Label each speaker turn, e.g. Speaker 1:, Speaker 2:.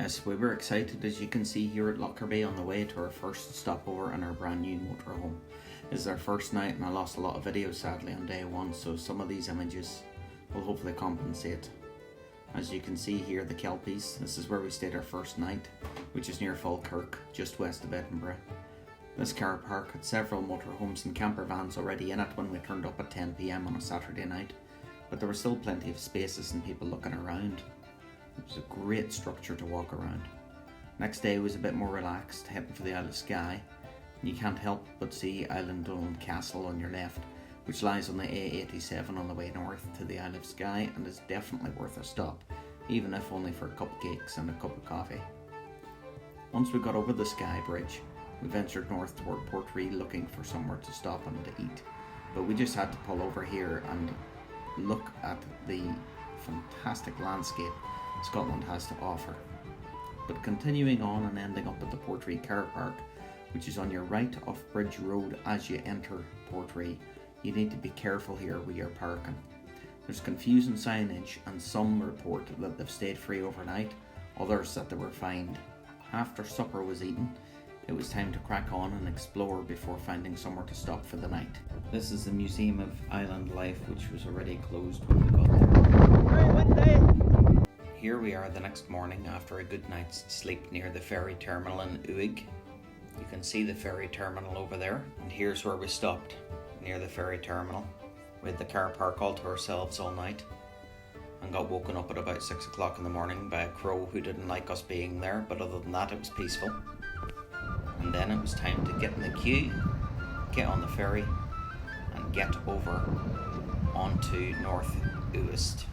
Speaker 1: Yes, we were excited, as you can see here at Lockerbie, on the way to our first stopover in our brand new motorhome. This is our first night and I lost a lot of videos sadly on day one, so some of these images will hopefully compensate. As you can see here, the Kelpies, this is where we stayed our first night, which is near Falkirk, just west of Edinburgh. This car park had several motorhomes and camper vans already in it when we turned up at 10 PM on a Saturday night, but there were still plenty of spaces and people looking around. It was a great structure to walk around. Next day was a bit more relaxed, heading for the Isle of Skye. You can't help but see Island Dolan Castle on your left, which lies on the A87 on the way north to the Isle of Skye and is definitely worth a stop, even if only for cupcakes and a cup of coffee. Once we got over the Skye Bridge, we ventured north toward Portree looking for somewhere to stop and to eat, but we just had to pull over here and look at the fantastic landscape Scotland has to offer. But continuing on and ending up at the Portree car park, which is on your right off Bridge Road as you enter Portree, you need to be careful here where you're parking. There's confusing signage and some report that they've stayed free overnight, others that they were fined. After supper was eaten, it was time to crack on and explore before finding somewhere to stop for the night. This is the Museum of Island Life, which was already closed when we got there. Here we are the next morning after a good night's sleep near the ferry terminal in Uig. You can see the ferry terminal over there, and here's where we stopped, near the ferry terminal. We had the car park all to ourselves all night and got woken up at about 6 o'clock in the morning by a crow who didn't like us being there, but other than that it was peaceful. And then it was time to get in the queue, get on the ferry and get over onto North Uist.